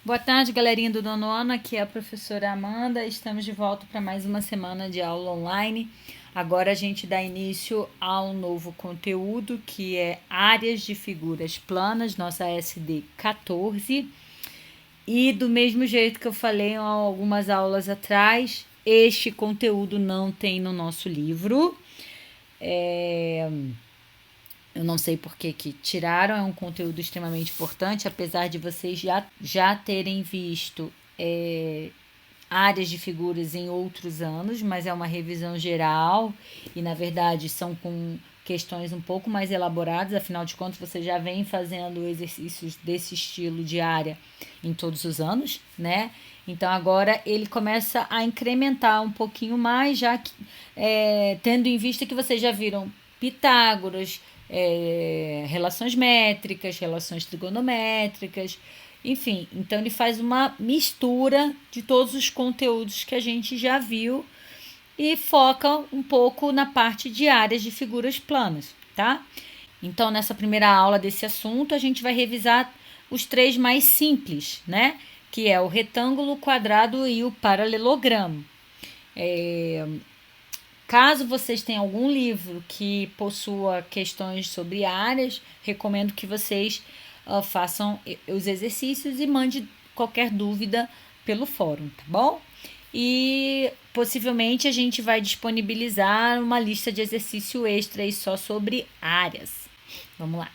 Boa tarde, galerinha do nono ano. Aqui é a professora Amanda. Estamos de volta para mais uma semana de aula online. Agora a gente dá início a um novo conteúdo que é áreas de figuras planas, nossa SD 14. E do mesmo jeito que eu falei há algumas aulas atrás, este conteúdo não tem no nosso livro. Eu não sei por que tiraram, é um conteúdo extremamente importante, apesar de vocês já terem visto áreas de figuras em outros anos, mas é uma revisão geral e, na verdade, são com questões um pouco mais elaboradas, afinal de contas, você já vem fazendo exercícios desse estilo de área em todos os anos, né? Então, agora ele começa a incrementar um pouquinho mais, já que, tendo em vista que vocês já viram Pitágoras, relações métricas, relações trigonométricas, enfim, então ele faz uma mistura de todos os conteúdos que a gente já viu e foca um pouco na parte de áreas de figuras planas, tá? Então, nessa primeira aula desse assunto, a gente vai revisar os três mais simples, né? Que é o retângulo, o quadrado e o paralelogramo. Caso vocês tenham algum livro que possua questões sobre áreas, recomendo que vocês façam os exercícios e mande qualquer dúvida pelo fórum, tá bom? E possivelmente a gente vai disponibilizar uma lista de exercício extra aí só sobre áreas. Vamos lá.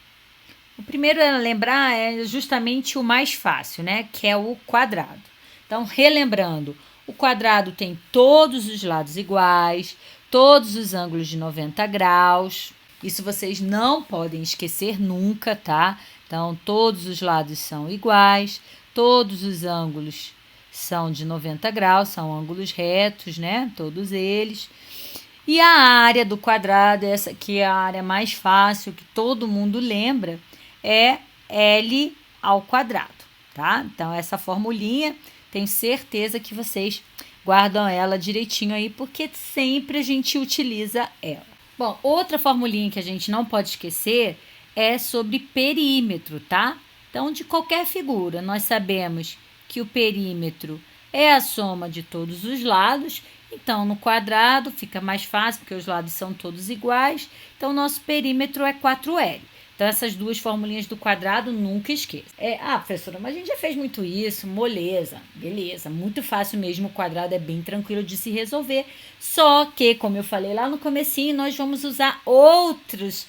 O primeiro a lembrar é justamente o mais fácil, né? Que é o quadrado. Então, relembrando, o quadrado tem todos os lados iguais, todos os ângulos de 90 graus. Isso vocês não podem esquecer nunca, tá? Então, todos os lados são iguais, todos os ângulos são de 90 graus, são ângulos retos, né? Todos eles. E a área do quadrado, essa aqui é a área mais fácil, que todo mundo lembra, é L ao quadrado, tá? Então, essa formulinha, tenho certeza que vocês guardam ela direitinho aí, porque sempre a gente utiliza ela. Bom, outra formulinha que a gente não pode esquecer é sobre perímetro, tá? Então, de qualquer figura, nós sabemos que o perímetro é a soma de todos os lados. Então, no quadrado fica mais fácil, porque os lados são todos iguais. Então, nosso perímetro é 4L. Então, essas duas formulinhas do quadrado, nunca esqueça. Professora, mas a gente já fez muito isso, moleza. Beleza, muito fácil mesmo, o quadrado é bem tranquilo de se resolver. Só que, como eu falei lá no comecinho, nós vamos usar outros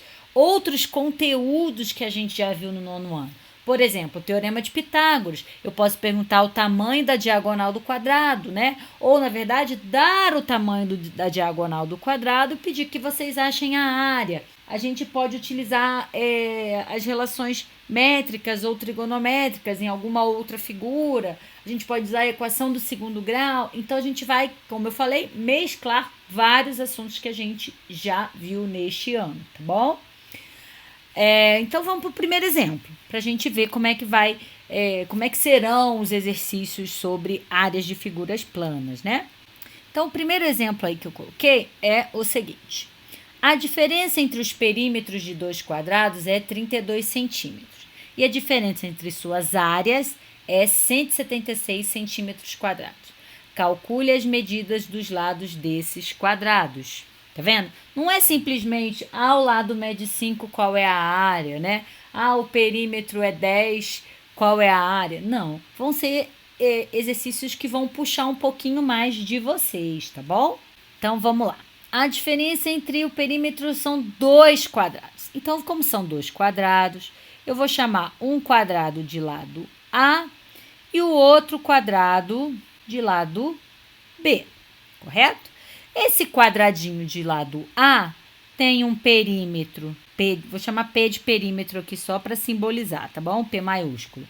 conteúdos que a gente já viu no nono ano. Por exemplo, o Teorema de Pitágoras. Eu posso perguntar o tamanho da diagonal do quadrado, né? Ou, na verdade, dar o tamanho da diagonal do quadrado e pedir que vocês achem a área. A gente pode utilizar as relações métricas ou trigonométricas em alguma outra figura. A gente pode usar a equação do segundo grau. Então, a gente vai, como eu falei, mesclar vários assuntos que a gente já viu neste ano, tá bom? Então vamos para o primeiro exemplo, para a gente ver como é que serão os exercícios sobre áreas de figuras planas, né? Então, o primeiro exemplo aí que eu coloquei é o seguinte: a diferença entre os perímetros de dois quadrados é 32 centímetros e a diferença entre suas áreas é 176 centímetros quadrados. Calcule as medidas dos lados desses quadrados. Tá vendo? Não é simplesmente, o lado mede 5, qual é a área, né? O perímetro é 10, qual é a área? Não, vão ser exercícios que vão puxar um pouquinho mais de vocês, tá bom? Então, vamos lá. A diferença entre o perímetro são 2 quadrados. Então, como são 2 quadrados, eu vou chamar um quadrado de lado A e o outro quadrado de lado B, correto? Esse quadradinho de lado A tem um perímetro, vou chamar P de perímetro aqui só para simbolizar, tá bom? P maiúsculo.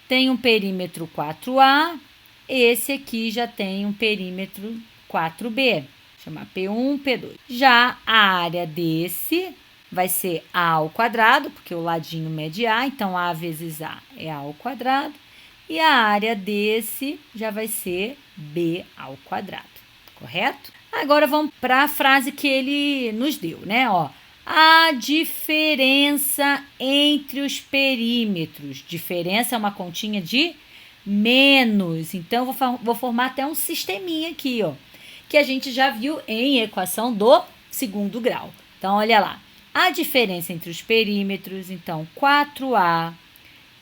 Tem um perímetro 4A, esse aqui já tem um perímetro 4B, vou chamar P1, P2. Já a área desse vai ser A ao quadrado, porque o ladinho mede A, então A vezes A é A ao quadrado. E a área desse já vai ser B ao quadrado, correto? Agora vamos para a frase que ele nos deu, né? A diferença entre os perímetros. Diferença é uma continha de menos. Então, eu vou formar até um sisteminha aqui, ó, que a gente já viu em equação do segundo grau. Então, olha lá. A diferença entre os perímetros, então, 4A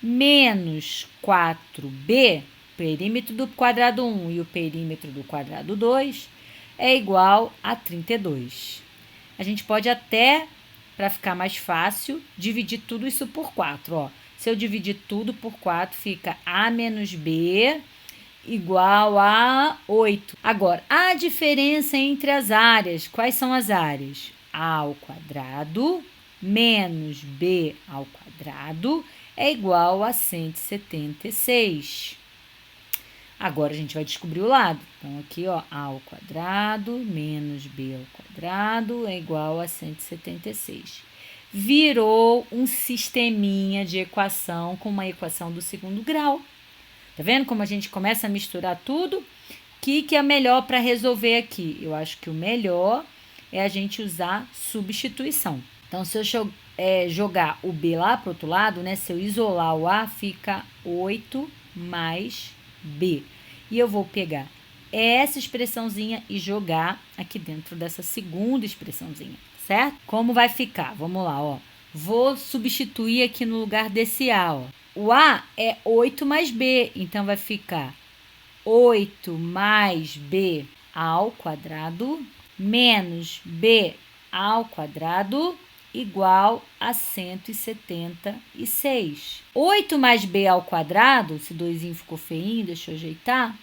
menos 4B, perímetro do quadrado 1 e o perímetro do quadrado 2, é igual a 32. A gente pode até, para ficar mais fácil, dividir tudo isso por 4. Ó. Se eu dividir tudo por 4, fica A menos B igual a 8. Agora, a diferença entre as áreas. Quais são as áreas? A ao quadrado menos B ao quadrado é igual a 176. Agora, a gente vai descobrir o lado. Então, aqui, ó, A ao quadrado menos B ao quadrado é igual a 176. Virou um sisteminha de equação com uma equação do segundo grau. Tá vendo como a gente começa a misturar tudo? O que é melhor para resolver aqui? Eu acho que o melhor é a gente usar substituição. Então, se eu jogar o B lá para o outro lado, né? Se eu isolar o A, fica 8 mais B. E eu vou pegar essa expressãozinha e jogar aqui dentro dessa segunda expressãozinha, certo? Como vai ficar? Vamos lá, ó. Vou substituir aqui no lugar desse A, ó. O A é 8 mais B, então vai ficar 8 mais B ao quadrado menos B ao quadrado igual a 176. 8 mais B ao quadrado, esse doisinho ficou feinho, deixa eu ajeitar,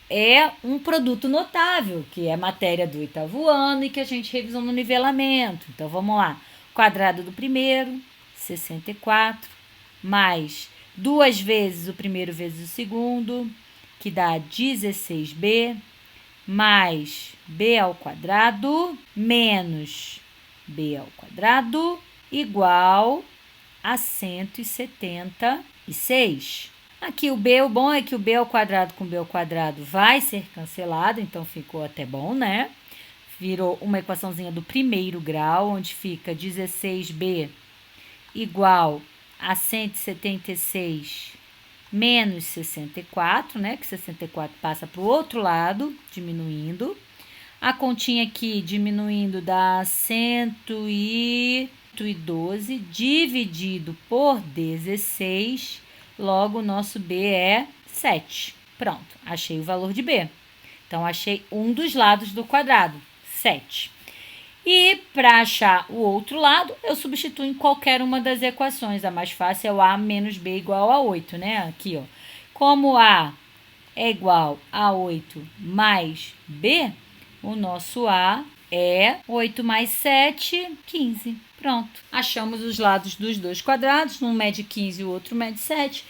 é um produto notável, que é matéria do oitavo ano e que a gente revisou no nivelamento. Então, vamos lá. Quadrado do primeiro, 64, mais 2 vezes o primeiro vezes o segundo, que dá 16B, mais B ao quadrado, menos B ao quadrado, igual a 176. Aqui o B, o bom é que o B ao quadrado com B ao quadrado vai ser cancelado, então ficou até bom, né? Virou uma equaçãozinha do primeiro grau, onde fica 16B igual a 176 menos 64, né? Que 64 passa para o outro lado, diminuindo. A continha aqui diminuindo dá 112 dividido por 16. Logo, o nosso B é 7. Pronto, achei o valor de B. Então, achei um dos lados do quadrado, 7. E para achar o outro lado, eu substituo em qualquer uma das equações. A mais fácil é o A menos B igual a 8, né? Aqui, ó. Como A é igual a 8 mais B, o nosso A é 8 mais 7, 15. Pronto. Achamos os lados dos dois quadrados, um mede 15 e o outro mede 7.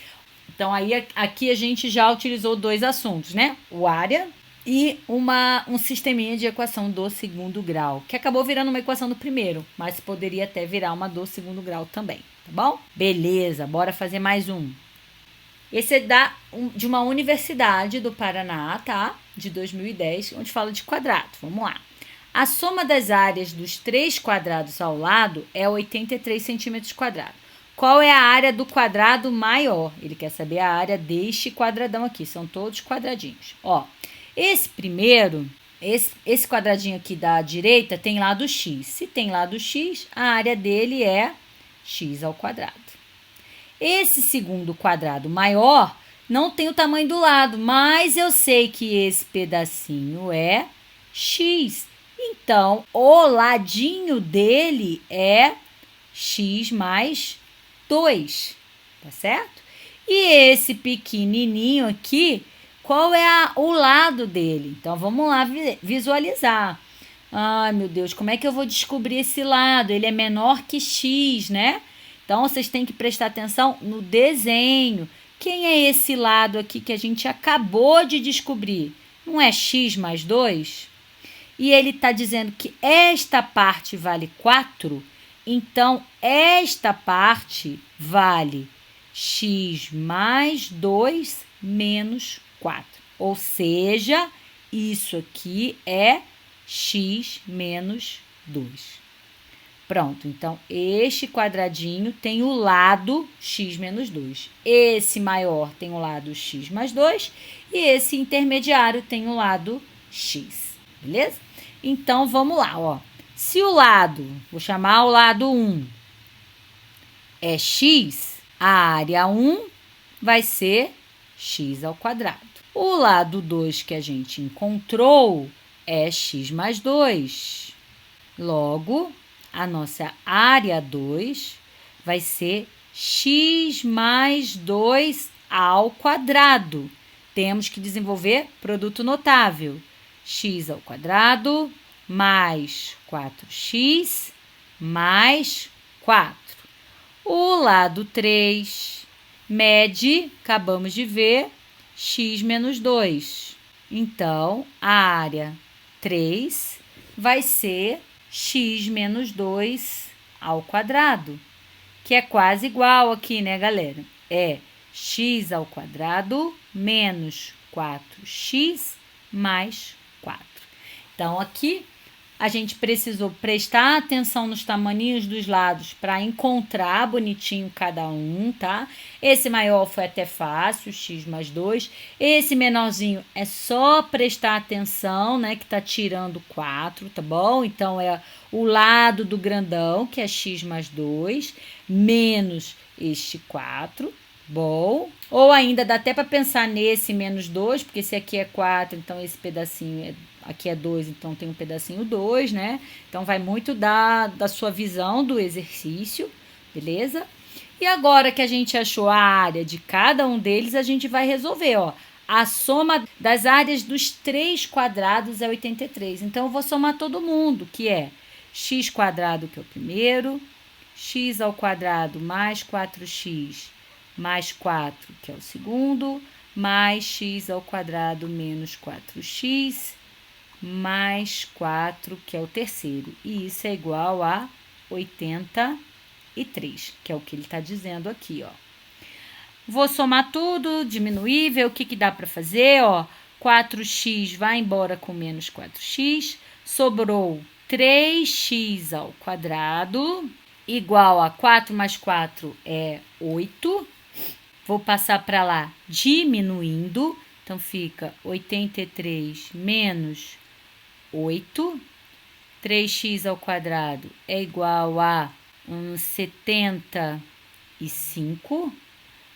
Então, aí aqui a gente já utilizou dois assuntos, né? O área e um sisteminha de equação do segundo grau, que acabou virando uma equação do primeiro, mas poderia até virar uma do segundo grau também, tá bom? Beleza, bora fazer mais um. Esse é de uma universidade do Paraná, tá? De 2010, onde fala de quadrado. Vamos lá. A soma das áreas dos 3 quadrados ao lado é 83 centímetros quadrados. Qual é a área do quadrado maior? Ele quer saber a área deste quadradão aqui. São todos quadradinhos. Ó, esse primeiro, esse quadradinho aqui da direita tem lado x. Se tem lado x, a área dele é x ao quadrado. Esse segundo quadrado maior não tem o tamanho do lado, mas eu sei que esse pedacinho é x. Então, o ladinho dele é x mais 2, tá certo? E esse pequenininho aqui, qual é o lado dele? Então, vamos lá visualizar. Ai, meu Deus, como é que eu vou descobrir esse lado? Ele é menor que x, né? Então, vocês têm que prestar atenção no desenho. Quem é esse lado aqui que a gente acabou de descobrir? Não é x mais 2? E ele está dizendo que esta parte vale 4, então esta parte vale x mais 2 menos 4. Ou seja, isso aqui é x menos 2. Pronto, então este quadradinho tem o lado x menos 2. Esse maior tem o lado x mais 2 e esse intermediário tem o lado x, beleza? Então, vamos lá, ó. Se o lado, vou chamar o lado 1, é x, a área 1 vai ser x ao quadrado. O lado 2 que a gente encontrou é x mais 2. Logo, a nossa área 2 vai ser x mais 2 ao quadrado. Temos que desenvolver produto notável. X ao quadrado mais 4x mais 4. O lado 3 mede, acabamos de ver, x menos 2. Então, a área 3 vai ser x menos 2 ao quadrado, que é quase igual aqui, né, galera? É x ao quadrado menos 4x mais 4. Então, aqui a gente precisou prestar atenção nos tamaninhos dos lados para encontrar bonitinho cada um, tá? Esse maior foi até fácil, x mais 2. Esse menorzinho é só prestar atenção, né? Que tá tirando 4, tá bom? Então, é o lado do grandão, que é x mais 2, menos este 4. Bom, ou ainda dá até para pensar nesse menos 2, porque esse aqui é 4, então esse pedacinho aqui é 2, então tem um pedacinho 2, né? Então, vai muito da sua visão do exercício, beleza? E agora que a gente achou a área de cada um deles, a gente vai resolver, ó. A soma das áreas dos 3 quadrados é 83. Então, eu vou somar todo mundo, que é x quadrado, que é o primeiro, x ao quadrado mais 4x mais 4, que é o segundo, mais x ao quadrado menos 4x, mais 4, que é o terceiro. E isso é igual a 83, que é o que ele está dizendo aqui, ó. Vou somar tudo, diminuir, ver o que dá para fazer, ó. 4x vai embora com menos 4x, sobrou 3x ao quadrado, igual a 4 mais 4 é 8. Vou passar para lá diminuindo, então fica 83 menos 8. 3x ao quadrado é igual a 75.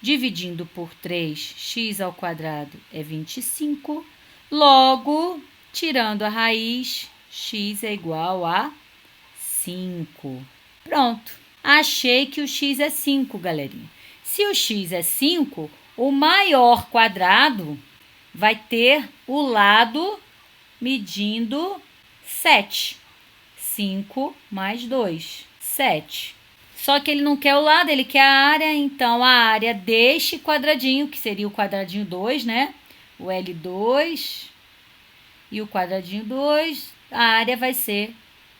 Dividindo por 3, x ao quadrado é 25. Logo, tirando a raiz, x é igual a 5. Pronto. Achei que o x é 5, galerinha. Se o x é 5, o maior quadrado vai ter o lado medindo 7. 5 mais 2, 7. Só que ele não quer o lado, ele quer a área. Então, a área deste quadradinho, que seria o quadradinho 2, né? O L2 e o quadradinho 2, a área vai ser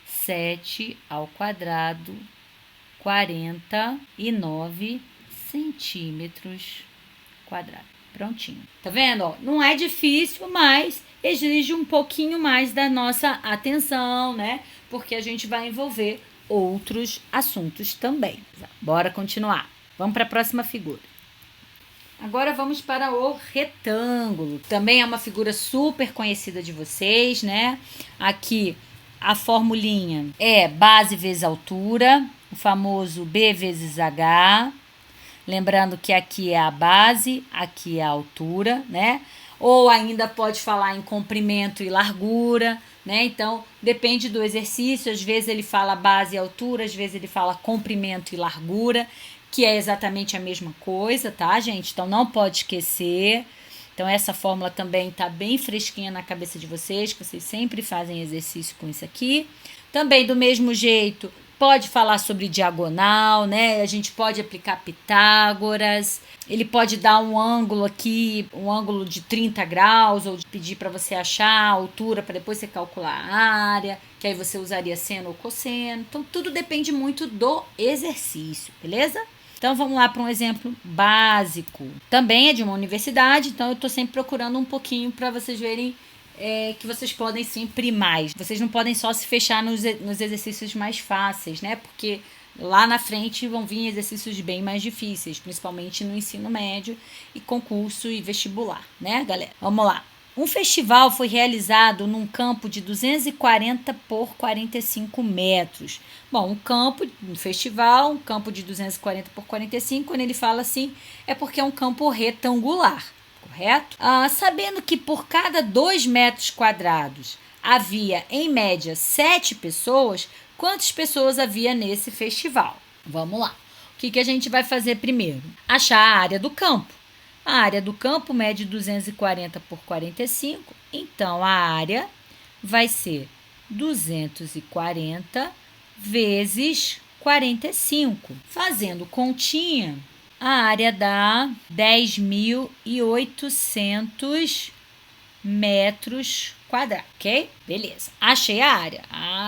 7 ao quadrado, 49 centímetros quadrados. Prontinho. Tá vendo? Ó, não é difícil, mas exige um pouquinho mais da nossa atenção, né? Porque a gente vai envolver outros assuntos também. Bora continuar. Vamos para a próxima figura. Agora vamos para o retângulo. Também é uma figura super conhecida de vocês, né? Aqui a formulinha é base vezes altura, o famoso B vezes H. Lembrando que aqui é a base, aqui é a altura, né? Ou ainda pode falar em comprimento e largura, né? Então, depende do exercício. Às vezes ele fala base e altura, às vezes ele fala comprimento e largura, que é exatamente a mesma coisa, tá, gente? Então, não pode esquecer. Então, essa fórmula também tá bem fresquinha na cabeça de vocês, que vocês sempre fazem exercício com isso aqui. Também, do mesmo jeito, pode falar sobre diagonal, né? A gente pode aplicar Pitágoras. Ele pode dar um ângulo aqui, um ângulo de 30 graus, ou pedir para você achar a altura para depois você calcular a área, que aí você usaria seno ou cosseno. Então, tudo depende muito do exercício, beleza? Então, vamos lá para um exemplo básico. Também é de uma universidade, então eu estou sempre procurando um pouquinho para vocês verem que vocês podem sempre mais. Vocês não podem só se fechar nos exercícios mais fáceis, né? Porque lá na frente vão vir exercícios bem mais difíceis, principalmente no ensino médio e concurso e vestibular, né, galera? Vamos lá. Um festival foi realizado num campo de 240 por 45 metros. Bom, um festival, um campo de 240 por 45, quando ele fala assim, é porque é um campo retangular, correto? Sabendo que por cada 2 metros quadrados havia, em média, 7 pessoas, quantas pessoas havia nesse festival? Vamos lá. O que a gente vai fazer primeiro? Achar a área do campo. A área do campo mede 240 por 45, então a área vai ser 240 vezes 45. Fazendo continha, a área dá 10.800 metros quadrados, ok? Beleza, achei a área.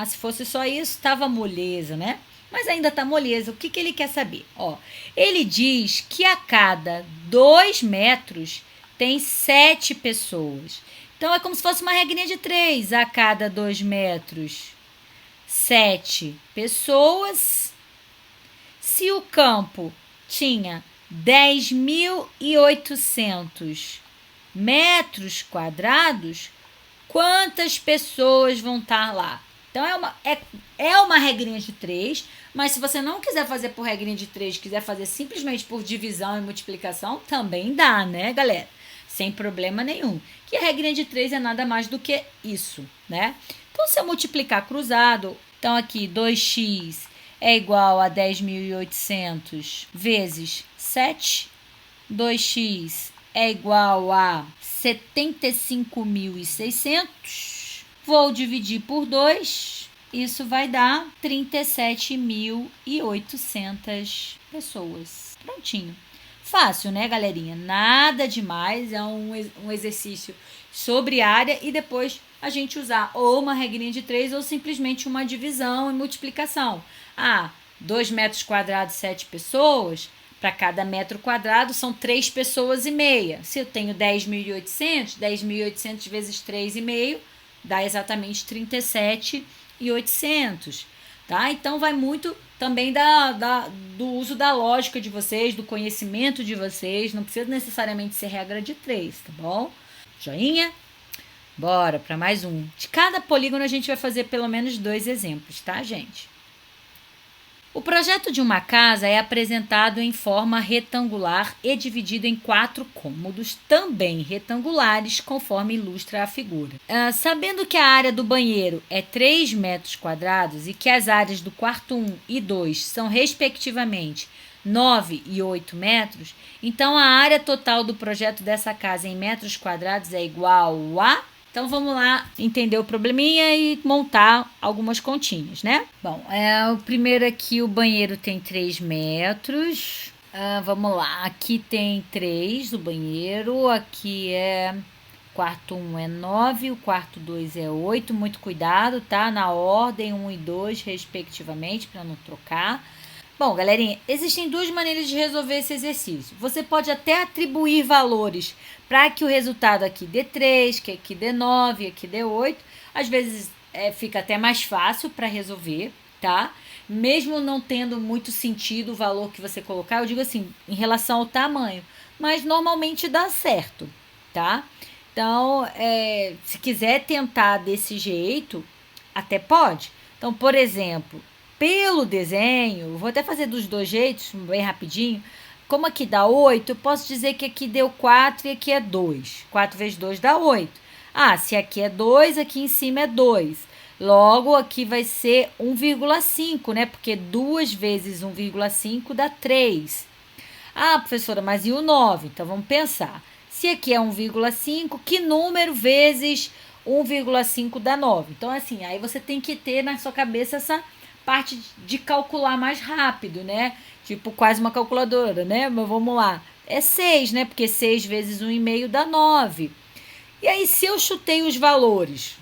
Se fosse só isso, estava moleza, né? Mas ainda tá moleza. O que ele quer saber? Ele diz que a cada 2 metros tem 7 pessoas. Então, é como se fosse uma regrinha de 3. A cada 2 metros, 7 pessoas. Se o campo tinha 10.800 metros quadrados, quantas pessoas vão estar lá? Então, é uma regrinha de 3, mas se você não quiser fazer por regrinha de 3, quiser fazer simplesmente por divisão e multiplicação, também dá, né, galera? Sem problema nenhum. Que a regrinha de 3 é nada mais do que isso, né? Então, se eu multiplicar cruzado, então aqui 2x é igual a 10.800 vezes 7, 2x é igual a 75.600. Vou dividir por 2, isso vai dar 37.800 pessoas. Prontinho. Fácil, né, galerinha? Nada demais, é um exercício sobre área e depois a gente usar ou uma regrinha de 3 ou simplesmente uma divisão e multiplicação. 2 metros quadrados, 7 pessoas, para cada metro quadrado são 3 pessoas e meia. Se eu tenho 10.800 vezes 3,5, dá exatamente 37.800, tá? Então, vai muito também do uso da lógica de vocês, do conhecimento de vocês. Não precisa necessariamente ser regra de 3, tá bom? Joinha? Bora para mais um. De cada polígono, a gente vai fazer pelo menos 2 exemplos, tá, gente? O projeto de uma casa é apresentado em forma retangular e dividido em 4 cômodos, também retangulares, conforme ilustra a figura. Sabendo que a área do banheiro é 3 metros quadrados e que as áreas do quarto 1 e 2 são, respectivamente, 9 e 8 metros, então a área total do projeto dessa casa em metros quadrados é igual a... Então, vamos lá entender o probleminha e montar algumas continhas, né? Bom, o primeiro aqui, o banheiro tem 3 metros. Vamos lá, aqui tem 3 do banheiro, aqui quarto 1 é 9, o quarto 2 é 8. Muito cuidado, tá? Na ordem 1 e 2, respectivamente, para não trocar. Bom, galerinha, existem 2 maneiras de resolver esse exercício. Você pode até atribuir valores para que o resultado aqui dê 3, que aqui dê 9, aqui dê 8. Às vezes fica até mais fácil para resolver, tá? Mesmo não tendo muito sentido o valor que você colocar, eu digo assim, em relação ao tamanho. Mas normalmente dá certo, tá? Então, se quiser tentar desse jeito, até pode. Então, por exemplo... Pelo desenho, vou até fazer dos 2 jeitos, bem rapidinho. Como aqui dá 8, eu posso dizer que aqui deu 4 e aqui é 2. 4 vezes 2 dá 8. Se aqui é 2, aqui em cima é 2. Logo, aqui vai ser 1,5, né? Porque 2 vezes 1,5 dá 3. Professora, mas e o 9? Então, vamos pensar. Se aqui é 1,5, que número vezes 1,5 dá 9? Então, assim, aí você tem que ter na sua cabeça essa... parte de calcular mais rápido, né? Tipo, quase uma calculadora, né? Mas vamos lá. É 6, né? Porque 6 vezes 1,5 dá 9. E aí, se eu chutei os valores,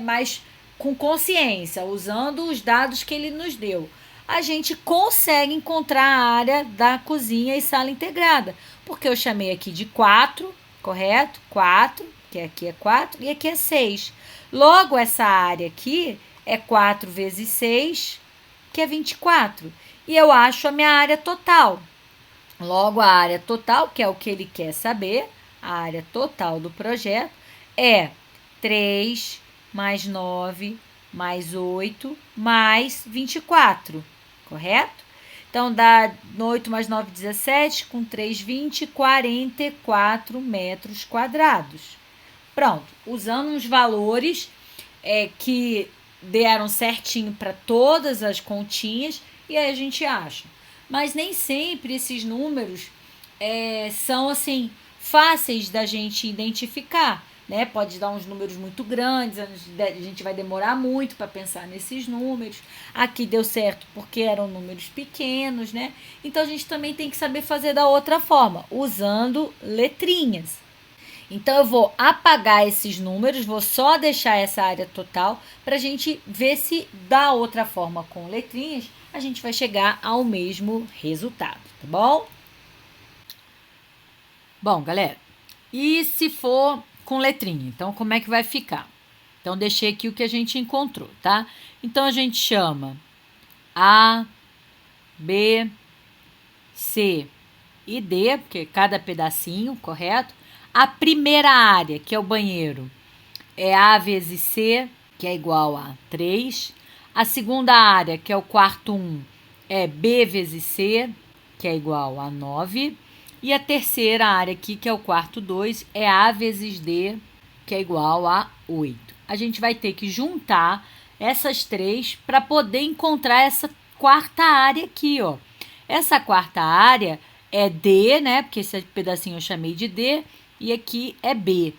mas com consciência, usando os dados que ele nos deu, a gente consegue encontrar a área da cozinha e sala integrada. Porque eu chamei aqui de 4, correto? 4, que aqui é 4 e aqui é 6. Logo, essa área aqui é 4 vezes 6, que é 24. E eu acho a minha área total. Logo, a área total, que é o que ele quer saber, a área total do projeto, é 3 mais 9 mais 8 mais 24, correto? Então, dá 8 mais 9, 17, com 3, 20, 44 metros quadrados. Pronto, usando uns valores que deram certinho para todas as continhas, e aí a gente acha. Mas nem sempre esses números são assim fáceis da gente identificar, né? Pode dar uns números muito grandes, a gente vai demorar muito para pensar nesses números. Aqui deu certo porque eram números pequenos, né? Então a gente também tem que saber fazer da outra forma, usando letrinhas. Então eu vou apagar esses números, vou só deixar essa área total para a gente ver se da outra forma com letrinhas a gente vai chegar ao mesmo resultado, tá bom? Bom, galera, e se for com letrinha? Então, como é que vai ficar? Então, deixei aqui o que a gente encontrou, tá? Então, a gente chama A, B, C e D, porque cada pedacinho, correto? A primeira área, que é o banheiro, é A vezes C, que é igual a 3. A segunda área, que é o quarto 1, é B vezes C, que é igual a 9. E a terceira área aqui, que é o quarto 2, é A vezes D, que é igual a 8. A gente vai ter que juntar essas três para poder encontrar essa quarta área aqui, ó. Essa quarta área é D, né? Porque esse pedacinho eu chamei de D, e aqui é B,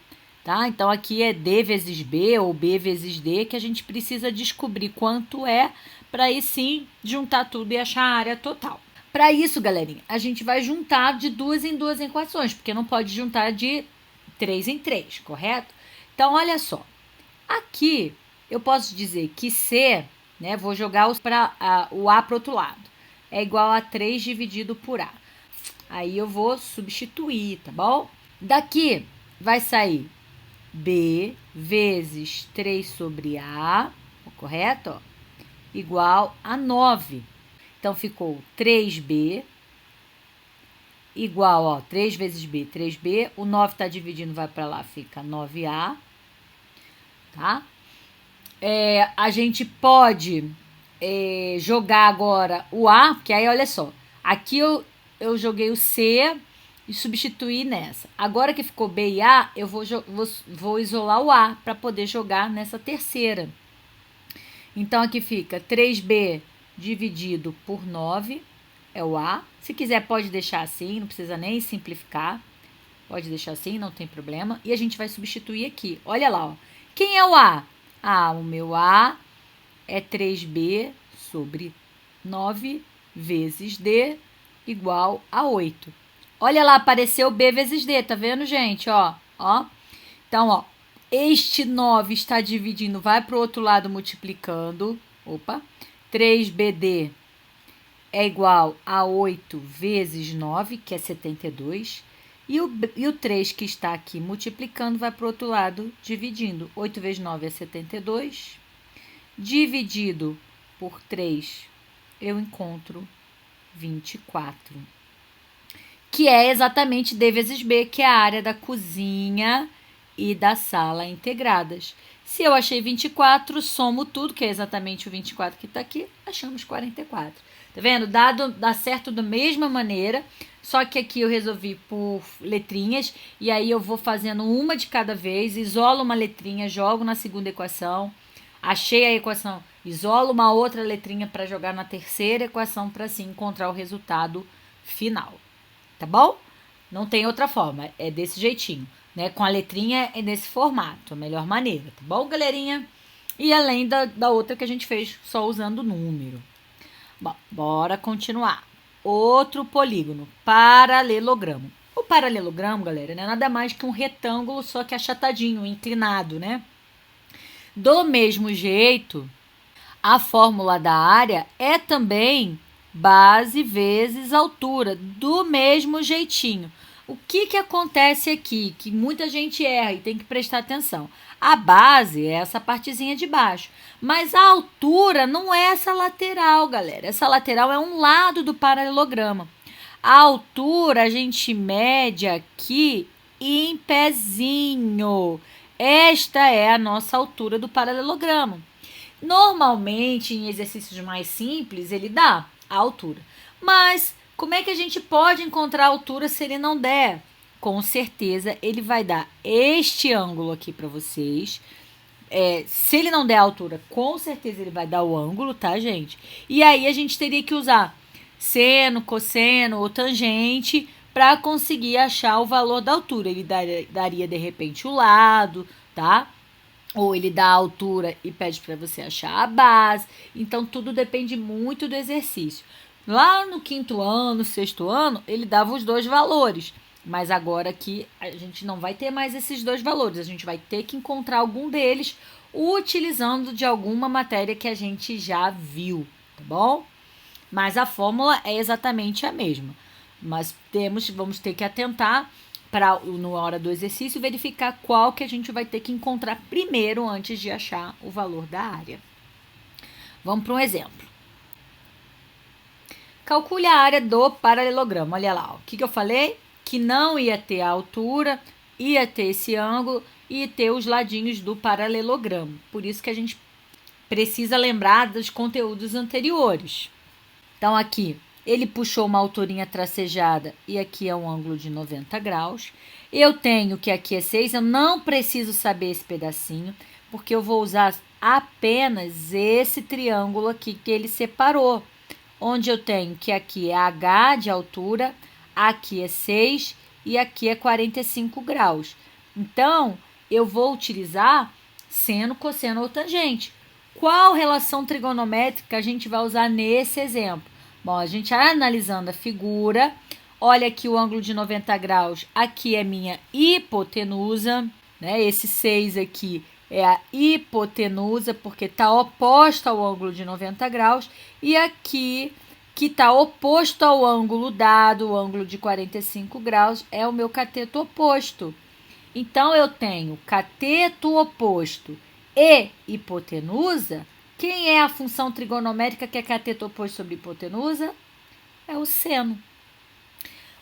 tá? Então, aqui é D vezes B ou B vezes D, que a gente precisa descobrir quanto é, para aí sim juntar tudo e achar a área total. Para isso, galerinha, a gente vai juntar de 2 em 2 equações, porque não pode juntar de 3 em 3, correto? Então, olha só. Aqui, eu posso dizer que C, né, vou jogar o A para o outro lado, é igual a 3 dividido por A. Aí, eu vou substituir, tá bom? Daqui, vai sair B vezes 3 sobre A, correto? Ó, igual a 9. Então, ficou 3B igual, ó, 3 vezes B, 3B. O 9 está dividindo, vai para lá, fica 9A, tá? A gente pode jogar agora o A, porque aí, olha só, aqui eu joguei o C e substituir nessa. Agora que ficou B e A, eu vou isolar o A para poder jogar nessa terceira. Então, aqui fica 3B dividido por 9, é o A. Se quiser, pode deixar assim, não precisa nem simplificar. Pode deixar assim, não tem problema. E a gente vai substituir aqui. Olha lá, ó. Quem é o A? Ah, o meu A é 3B sobre 9 vezes D igual a 8. Olha lá, apareceu B vezes D, tá vendo, gente? Ó. Então, ó, este 9 está dividindo, vai para o outro lado multiplicando. Opa. 3BD é igual a 8 vezes 9, que é 72. E o 3 que está aqui multiplicando vai para o outro lado dividindo. 8 vezes 9 é 72. Dividido por 3, eu encontro 24. Que é exatamente D vezes B, que é a área da cozinha e da sala integradas. Se eu achei 24, somo tudo, que é exatamente o 24 que está aqui, achamos 44. Tá vendo? Dá certo da mesma maneira, só que aqui eu resolvi por letrinhas, e aí eu vou fazendo uma de cada vez, isolo uma letrinha, jogo na segunda equação, achei a equação, isolo uma outra letrinha para jogar na terceira equação, para assim encontrar o resultado final. Tá bom? Não tem outra forma, é desse jeitinho, né? Com a letrinha é nesse formato, a melhor maneira, tá bom, galerinha? E além da outra que a gente fez só usando o número. Bom, bora continuar. Outro polígono, paralelogramo. O paralelogramo, galera, não é nada mais que um retângulo, só que achatadinho, inclinado, né? Do mesmo jeito, a fórmula da área é também base vezes altura, do mesmo jeitinho. O que acontece aqui? Que muita gente erra e tem que prestar atenção. A base é essa partezinha de baixo, mas a altura não é essa lateral, galera. Essa lateral é um lado do paralelograma. A altura a gente mede aqui em pezinho. Esta é a nossa altura do paralelogramo. Normalmente, em exercícios mais simples, ele dá a altura. Mas como é que a gente pode encontrar a altura se ele não der? Com certeza, ele vai dar este ângulo aqui para vocês. Se ele não der a altura, com certeza ele vai dar o ângulo, tá, gente? E aí a gente teria que usar seno, cosseno ou tangente para conseguir achar o valor da altura. Ele daria, de repente, o lado, tá? Ou ele dá a altura e pede para você achar a base. Então, tudo depende muito do exercício. Lá no 5º ano, 6º ano, ele dava os 2 valores. Mas agora aqui a gente não vai ter mais esses 2 valores. A gente vai ter que encontrar algum deles utilizando de alguma matéria que a gente já viu, tá bom? Mas a fórmula é exatamente a mesma. Mas vamos ter que atentar para, na hora do exercício, verificar qual que a gente vai ter que encontrar primeiro antes de achar o valor da área. Vamos para um exemplo. Calcule a área do paralelogramo. Olha lá, o que eu falei? Que não ia ter a altura, ia ter esse ângulo e ter os ladinhos do paralelogramo. Por isso que a gente precisa lembrar dos conteúdos anteriores. Então, aqui, ele puxou uma alturinha tracejada e aqui é um ângulo de 90 graus. Eu tenho que aqui é 6, eu não preciso saber esse pedacinho, porque eu vou usar apenas esse triângulo aqui que ele separou. Onde eu tenho que aqui é H de altura, aqui é 6 e aqui é 45 graus. Então, eu vou utilizar seno, cosseno ou tangente. Qual relação trigonométrica a gente vai usar nesse exemplo? Bom, a gente analisando a figura, olha aqui o ângulo de 90 graus, aqui é minha hipotenusa, né? Esse 6 aqui é a hipotenusa, porque está oposta ao ângulo de 90 graus, e aqui, que está oposto ao ângulo dado, o ângulo de 45 graus, é o meu cateto oposto. Então, eu tenho cateto oposto e hipotenusa. Quem é a função trigonométrica que é cateto oposto sobre hipotenusa? É o seno.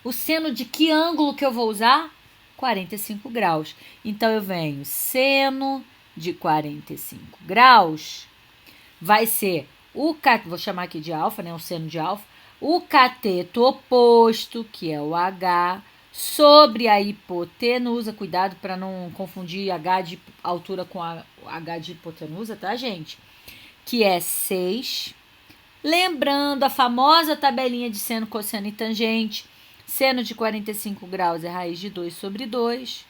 O seno de que ângulo que eu vou usar? 45 graus. Então, eu venho seno de 45 graus, vai ser vou chamar aqui de alfa, né? O seno de alfa. O cateto oposto, que é o H, sobre a hipotenusa. Cuidado para não confundir H de altura com H de hipotenusa, tá, gente? Que é 6. Lembrando a famosa tabelinha de seno, cosseno e tangente. Seno de 45 graus é raiz de 2 sobre 2.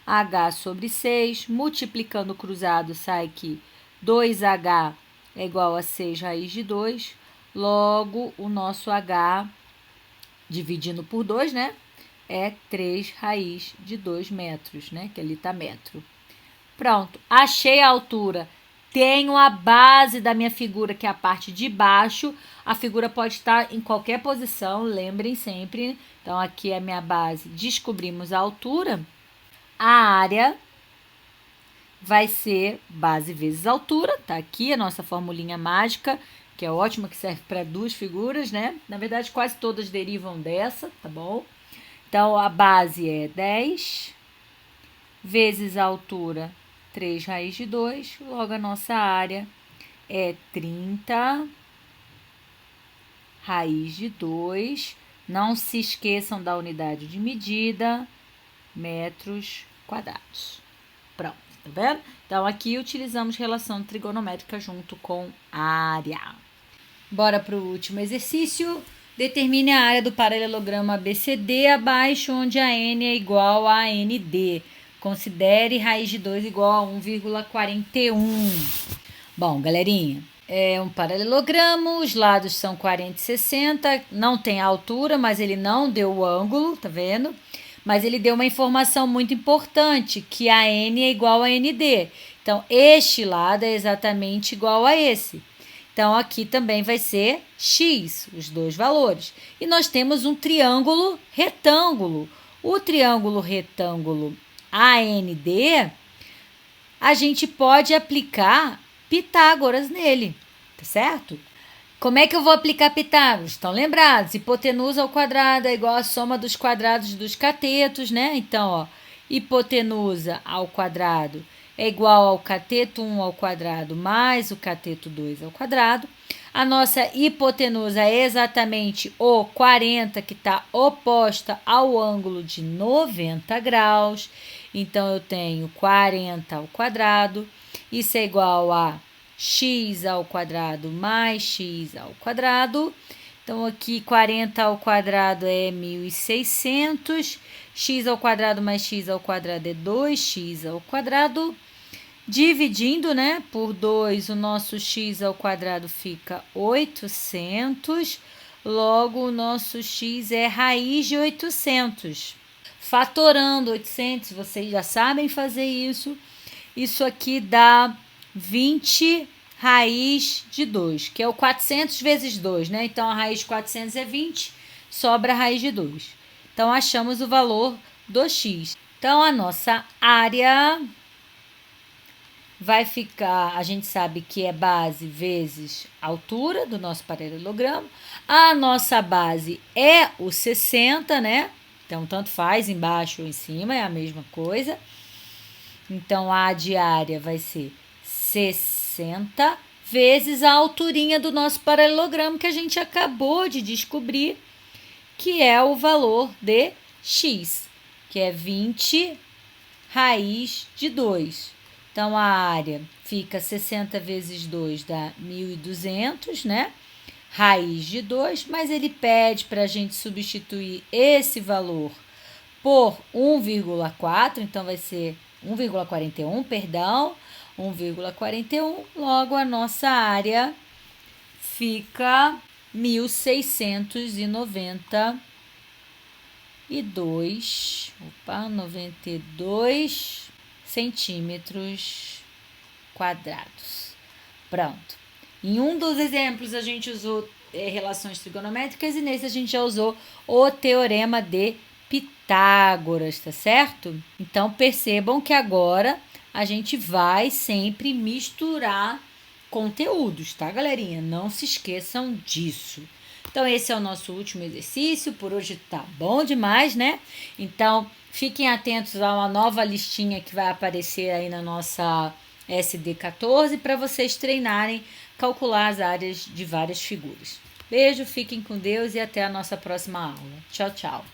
H sobre 6. Multiplicando o cruzado, sai que 2H é igual a 6 raiz de 2. Logo, o nosso H, dividindo por 2, né? É 3 raiz de 2 metros, né? Que ali tá metro. Pronto, achei a altura. Tenho a base da minha figura, que é a parte de baixo. A figura pode estar em qualquer posição, lembrem sempre. Então, aqui é a minha base. Descobrimos a altura. A área vai ser base vezes altura. Tá aqui a nossa formulinha mágica, que é ótima, que serve para 2 figuras, né? Na verdade, quase todas derivam dessa, tá bom? Então, a base é 10 vezes a altura, 3 raiz de 2. Logo, a nossa área é 30 raiz de 2. Não se esqueçam da unidade de medida, metros quadrados. Pronto, tá vendo? Então, aqui utilizamos relação trigonométrica junto com área. Bora para o último exercício. Determine a área do paralelogramo ABCD abaixo, onde a N é igual a ND. Considere raiz de 2 igual a 1,41. Bom, galerinha, é um paralelogramo, os lados são 40 e 60, não tem a altura, mas ele não deu o ângulo, tá vendo? Mas ele deu uma informação muito importante, que a N é igual a ND. Então, este lado é exatamente igual a esse. Então, aqui também vai ser x, os dois valores. E nós temos um triângulo retângulo. O triângulo retângulo AND, a gente pode aplicar Pitágoras nele, tá certo? Como é que eu vou aplicar Pitágoras? Estão lembrados? Hipotenusa ao quadrado é igual à soma dos quadrados dos catetos, né? Então, ó, hipotenusa ao quadrado é igual ao cateto 1 ao quadrado mais o cateto 2 ao quadrado. A nossa hipotenusa é exatamente o 40, que está oposta ao ângulo de 90 graus. Então, eu tenho 40 ao quadrado. Isso é igual a x ao quadrado mais x ao quadrado. Então, aqui 40 ao quadrado é 1.600. X ao quadrado mais x ao quadrado é 2x ao quadrado. Dividindo, né, por 2, o nosso x ao quadrado fica 800. Logo, o nosso x é raiz de 800. Fatorando 800, vocês já sabem fazer isso. Isso aqui dá 20 raiz de 2, que é o 400 vezes 2, né? Então, a raiz de 400 é 20, sobra a raiz de 2. Então, achamos o valor do x. Então, a nossa área vai ficar, a gente sabe que é base vezes altura do nosso paralelogramo. A nossa base é o 60, né? Então, tanto faz embaixo ou em cima, é a mesma coisa. Então, a diária vai ser 60 vezes a alturinha do nosso paralelogramo que a gente acabou de descobrir, que é o valor de x, que é 20 raiz de 2. Então, a área fica 60 vezes 2 dá 1.200, né? Raiz de 2, mas ele pede para a gente substituir esse valor por 1,4, então vai ser 1,41, perdão, 1,41, logo a nossa área fica 92 centímetros quadrados. Pronto. Em um dos exemplos a gente usou relações trigonométricas e nesse a gente já usou o teorema de Pitágoras, tá certo? Então, percebam que agora a gente vai sempre misturar conteúdos, tá, galerinha? Não se esqueçam disso. Então, esse é o nosso último exercício. Por hoje tá bom demais, né? Então, fiquem atentos a uma nova listinha que vai aparecer aí na nossa SD14 para vocês treinarem, calcular as áreas de várias figuras. Beijo, fiquem com Deus e até a nossa próxima aula. Tchau, tchau.